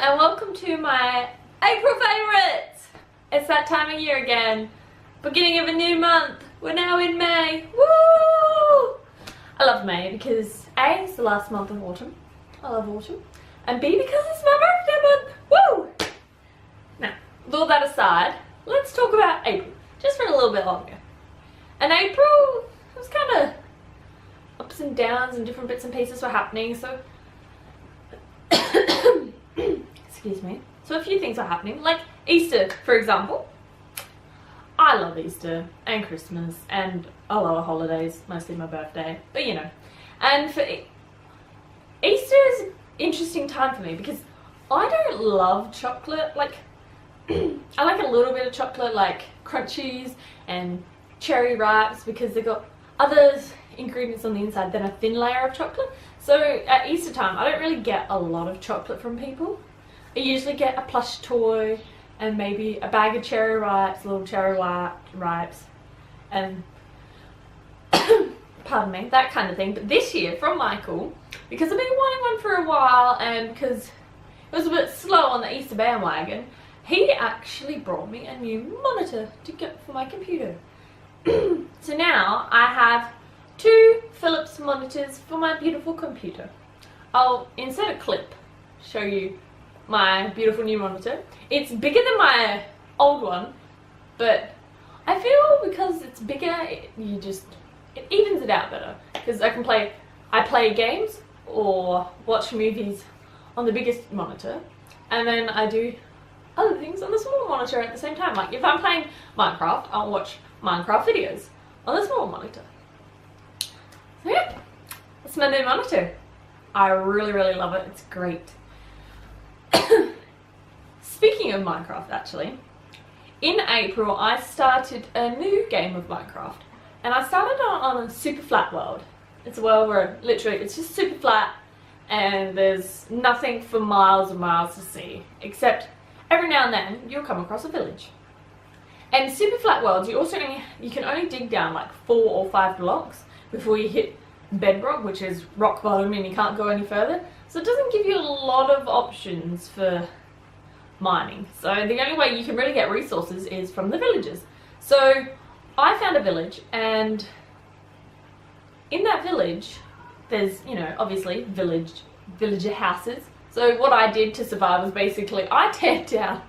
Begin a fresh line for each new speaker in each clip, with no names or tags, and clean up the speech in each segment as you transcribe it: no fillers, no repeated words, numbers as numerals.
and welcome to my April favourites! It's that time of year again. Beginning of a new month. We're now in May. Woo! I love May because A, it's the last month of autumn. I love autumn. And B, because it's my birthday month. Woo! Now, with all that aside, let's talk about April. Just for a little bit longer. And April, it was kind of ups and downs and different bits and pieces were happening, so excuse me. So a few things are happening, like Easter, for example. I love Easter and Christmas and all other holidays, mostly my birthday, but you know. And for Easter is an interesting time for me because I don't love chocolate. Like, I like a little bit of chocolate, like crunchies and cherry ripes, because they've got other ingredients on the inside than a thin layer of chocolate. So at Easter time, I don't really get a lot of chocolate from people. I usually get a plush toy and maybe a bag of cherry ripes, little cherry ripes, and pardon me, that kind of thing. But this year, from Michael, because I've been wanting one for a while and because it was a bit slow on the Easter bandwagon, he actually brought me a new monitor to get for my computer. So now I have 2 Philips monitors for my beautiful computer. I'll insert a clip, show you my beautiful new monitor. It's bigger than my old one, but I feel because it's bigger, it evens it out better. Because I play games or watch movies on the biggest monitor, and then I do other things on the small monitor at the same time. Like if I'm playing Minecraft, I'll watch Minecraft videos on the small monitor. So yeah, that's my new monitor. I really love it. It's great. Speaking of Minecraft, actually, in April I started a new game of Minecraft, and I started on a super flat world. It's a world where literally it's just super flat and there's nothing for miles and miles to see, except every now and then you'll come across a village. And super flat worlds, you can only dig down like 4 or 5 blocks before you hit bedrock, which is rock bottom, and you can't go any further. So it doesn't give you a lot of options for mining. So the only way you can really get resources is from the villagers. So I found a village, and in that village there's, you know, obviously villager houses. So what I did to survive was basically I teared down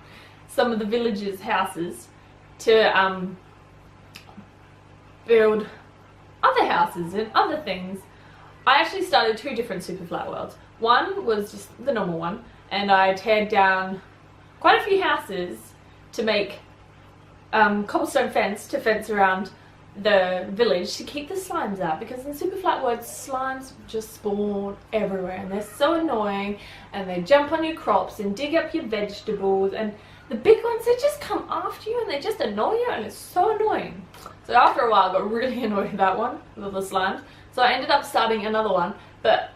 some of the villagers' houses to build other houses and other things. I actually started 2 different super flat worlds. One was just the normal one, and I teared down quite a few houses to make cobblestone fence to fence around the village to keep the slimes out, because in super flat worlds slimes just spawn everywhere and they're so annoying, and they jump on your crops and dig up your vegetables, and the big ones, they just come after you and they just annoy you, and it's so annoying. So after a while I got really annoyed with that one, with the slimes. So I ended up starting another one, but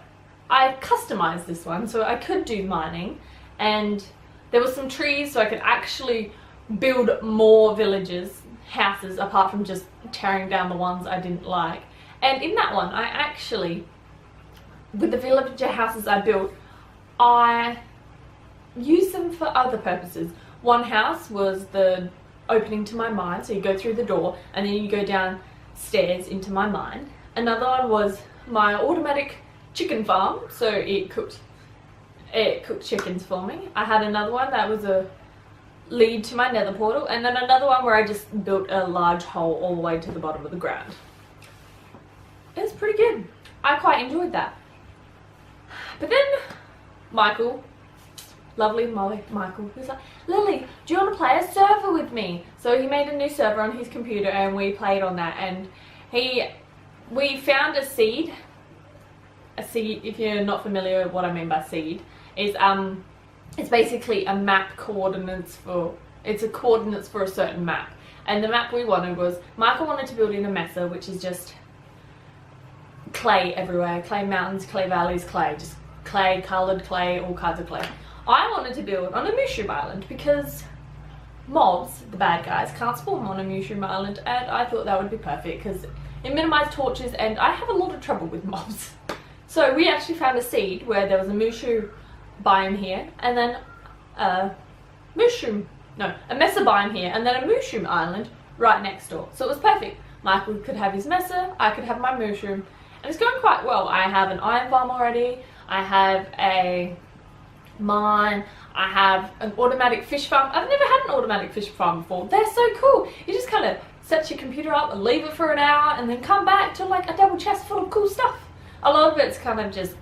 I customized this one so I could do mining, and there were some trees so I could actually build more villages, houses, apart from just tearing down the ones I didn't like. And in that one, I actually, with the villager houses I built, I used them for other purposes. One house was the opening to my mine, so you go through the door and then you go downstairs into my mine. Another one was my automatic chicken farm, so it cooked chickens for me. I had another one that was a lead to my nether portal, and then another one where I just built a large hole all the way to the bottom of the ground. It was pretty good. I quite enjoyed that. But then Michael, lovely Michael, was like, Lily, do you want to play a server with me? So he made a new server on his computer and we played on that, and we found a seed. A seed, if you're not familiar with what I mean by seed, is it's basically a map coordinates for, it's a coordinates for a certain map. And the map we wanted was, Michael wanted to build in a mesa, which is just clay everywhere, clay mountains, clay valleys, clay, just clay, coloured clay, all kinds of clay. I wanted to build on a mushroom island because mobs, the bad guys, can't spawn on a mushroom island, and I thought that would be perfect because it minimised torches, and I have a lot of trouble with mobs. So we actually found a seed where there was a mushroom biome here, and then a mesa biome here and then a mushroom island right next door. So it was perfect. Michael could have his mesa, I could have my mushroom, and it's going quite well. I have an iron farm already, I have a mine, I have an automatic fish farm. I've never had an automatic fish farm before. They're so cool. You just kind of set your computer up and leave it for an hour and then come back to like a double chest full of cool stuff. A lot of it's kind of just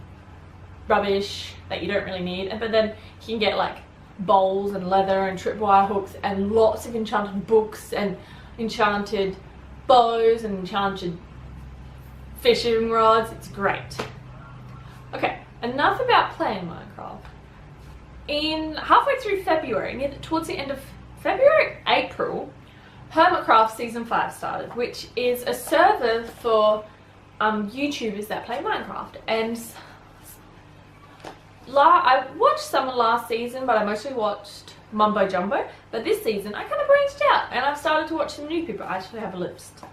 rubbish that you don't really need, but then you can get like bowls and leather and tripwire hooks and lots of enchanted books and enchanted bows and enchanted fishing rods. It's great. Okay, enough about playing Minecraft. In halfway through February, towards the end of February, April, HermitCraft Season 5 started, which is a server for YouTubers that play Minecraft. And I watched some of last season, but I mostly watched Mumbo Jumbo. But this season, I kind of branched out, and I've started to watch some new people. I actually have a list.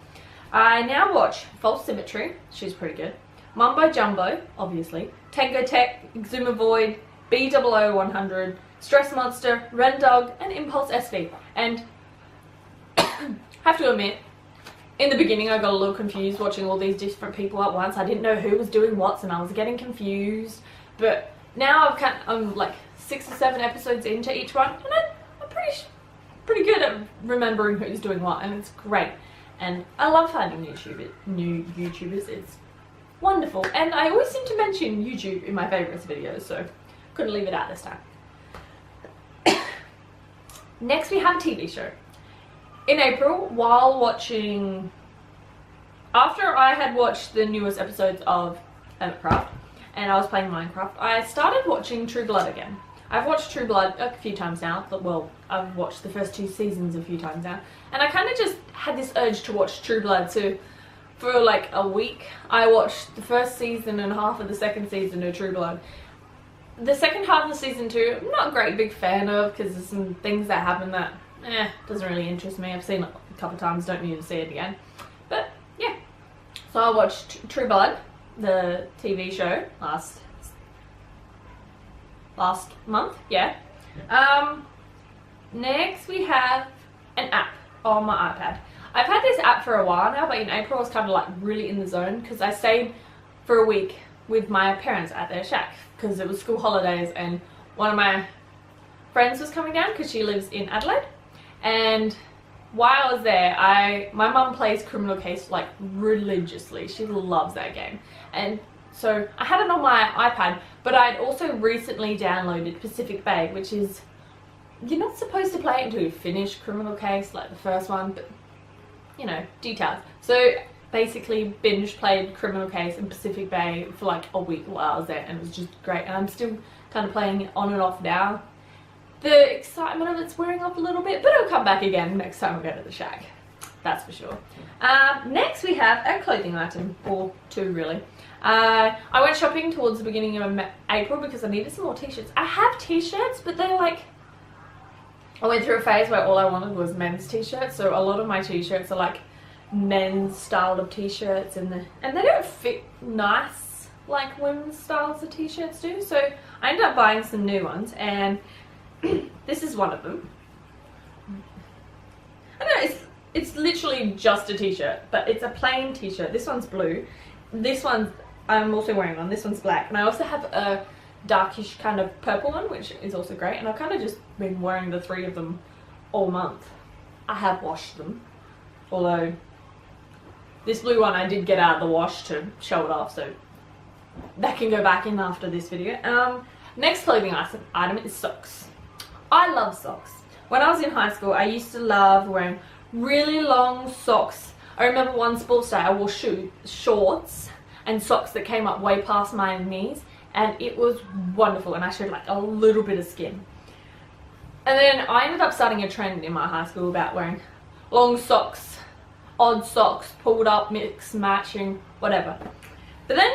I now watch False Symmetry, she's pretty good, Mumbo Jumbo, obviously, Tango Tech, Exuma Void, B00-100, Stress Monster, Red Dog, and Impulse SV. And have to admit, in the beginning I got a little confused watching all these different people at once. I didn't know who was doing what, and I was getting confused. But now I'm like 6 or 7 episodes into each one, and I'm pretty good at remembering who's doing what, and it's great. And I love finding new YouTubers. It's wonderful. And I always seem to mention YouTube in my favourites videos, so couldn't leave it out this time. Next we have a TV show. In April, after I had watched the newest episodes of HermitCraft and I was playing Minecraft, I started watching True Blood again. I've watched True Blood a few times now, well, I've watched the first 2 seasons a few times now, and I kind of just had this urge to watch True Blood, so for like a week I watched the first season and half of the second season of True Blood. The second half of season 2, I'm not a great big fan of, because there's some things that happen that, doesn't really interest me. I've seen it a couple times, don't need to see it again. But, yeah. So I watched True Blood, the TV show, last month, yeah. Next we have an app on my iPad. I've had this app for a while now, but in April I was kind of like really in the zone, because I stayed for a week with my parents at their shack, because it was school holidays, and one of my friends was coming down because she lives in Adelaide. And while I was there, my mum plays Criminal Case like religiously. She loves that game, and so I had it on my iPad, but I'd also recently downloaded Pacific Bay, which is, you're not supposed to play it until you finish Criminal Case, like the first one, but you know, details. So basically binge played Criminal Case and Pacific Bay for like a week while I was there, and it was just great. And I'm still kind of playing it on and off now. The excitement of it's wearing off a little bit, but it'll come back again next time we go to the shack. That's for sure. Next we have a clothing item, or 2 really. I went shopping towards the beginning of April because I needed some more t-shirts. I have t-shirts, but they're like, I went through a phase where all I wanted was men's t-shirts, so a lot of my t-shirts are like men's style of t-shirts, and they don't fit nice like women's styles of t-shirts do, so I ended up buying some new ones, and this is one of them. I don't know, it's literally just a t-shirt, but it's a plain t-shirt. This one's blue. This one's, I'm also wearing one. This one's black, and I also have a darkish kind of purple one, which is also great, and I've kind of just been wearing the 3 of them all month. I have washed them, although this blue one I did get out of the wash to show it off, so that can go back in after this video. Next clothing item is socks. I love socks. When I was in high school, I used to love wearing really long socks. I remember one sports day I wore shorts and socks that came up way past my knees, and it was wonderful, and I showed like a little bit of skin. And then I ended up starting a trend in my high school about wearing long socks, odd socks, pulled up, mix, matching, whatever. But then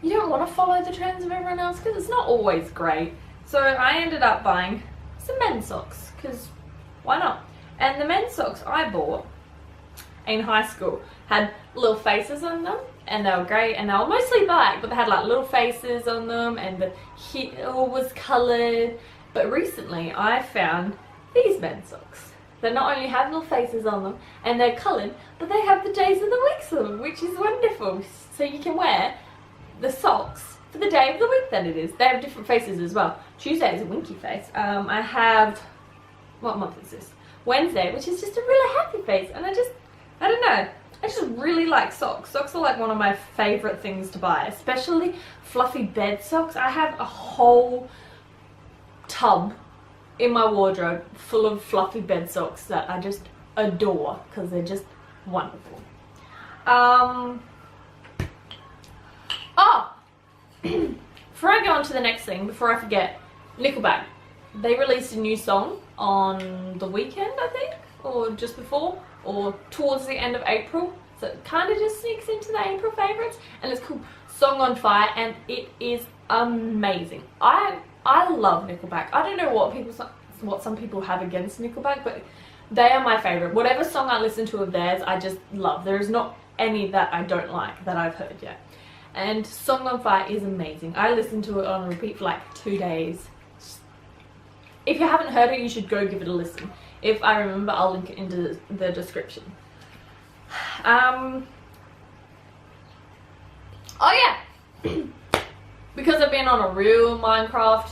you don't want to follow the trends of everyone else, because it's not always great. So I ended up buying some men's socks, because why not? And the men's socks I bought in high school had little faces on them, and they were great, and they were mostly black, but they had like little faces on them, and the heel was coloured. But recently I found these men's socks that not only have little faces on them and they're coloured, but they have the days of the week on them, which is wonderful. So you can wear the socks for the day of the week that it is. They have different faces as well. Tuesday is a winky face. I have, what month is this? Wednesday, which is just a really happy face, and I don't know. I just really like socks. Socks are like one of my favourite things to buy, especially fluffy bed socks. I have a whole tub in my wardrobe full of fluffy bed socks that I just adore because they're just wonderful. Before I go on to the next thing, before I forget, Nickelback. They released a new song on the weekend, I think, or just before, or towards the end of April. So it kind of just sneaks into the April favourites, and it's called Song on Fire, and it is amazing. I love Nickelback. I don't know what some people have against Nickelback, but they are my favourite. Whatever song I listen to of theirs, I just love. There is not any that I don't like that I've heard yet. And Song on Fire is amazing. I listened to it on repeat for like 2 days. If you haven't heard it, you should go give it a listen. If I remember, I'll link it into the description. Oh yeah! Because I've been on a real Minecraft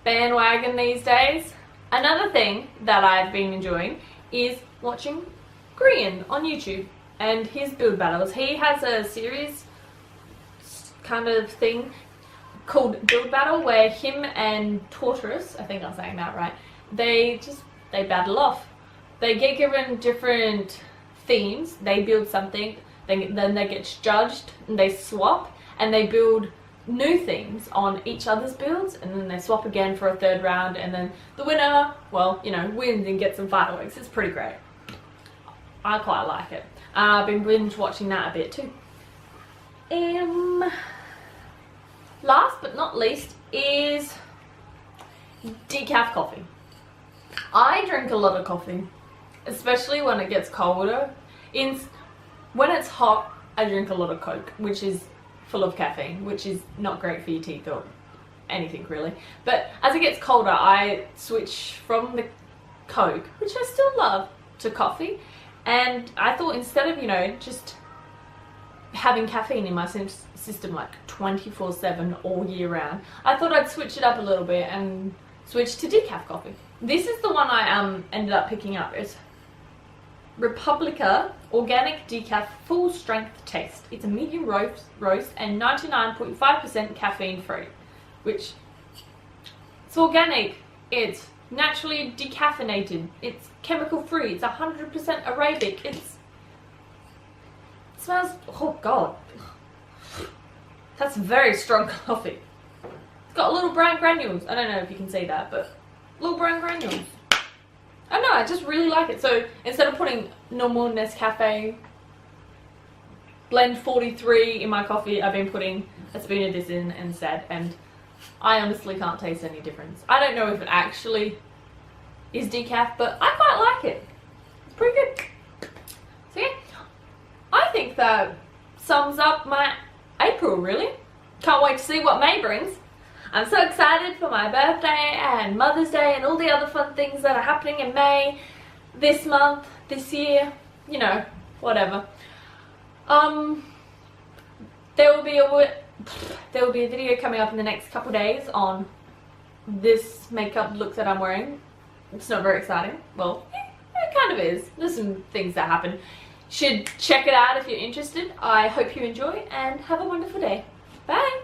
bandwagon these days, another thing that I've been enjoying is watching Grian on YouTube and his build battles. He has a series kind of thing called Build Battle where him and Tortoise, I think I'm saying that right, they battle off. They get given different themes, they build something, then they get judged and they swap and they build new themes on each other's builds, and then they swap again for a third round, and then the winner, well, you know, wins and gets some fireworks. It's pretty great. I quite like it. I've been binge watching that a bit too. Last but not least is decaf coffee. I drink a lot of coffee, especially when it gets colder. When it's hot, I drink a lot of Coke, which is full of caffeine, which is not great for your teeth or anything really. But as it gets colder, I switch from the Coke, which I still love, to coffee. And I thought instead of, you know, just having caffeine in my system like 24/7 all year round, I thought I'd switch it up a little bit and switch to decaf coffee. This is the one I ended up picking up. It's Republica Organic Decaf Full Strength Taste. It's a medium roast and 99.5% caffeine free, which it's organic, it's naturally decaffeinated, it's chemical free, it's 100% Arabic, it smells, oh god, that's very strong coffee. It's got little brown granules. I don't know if you can see that, but little brown granules. I don't know, I just really like it. So instead of putting normal Nescafe blend 43 in my coffee, I've been putting a spoon of this in instead, and I honestly can't taste any difference. I don't know if it actually is decaf, but I quite like it. It's pretty good. So yeah, I think that sums up my April really. Can't wait to see what May brings. I'm so excited for my birthday and Mother's Day and all the other fun things that are happening in May, this month, this year, you know, whatever. There will be a video coming up in the next couple days on this makeup look that I'm wearing. It's not very exciting. Well, it kind of is. There's some things that happen. Should check it out if you're interested. I hope you enjoy and have a wonderful day. Bye!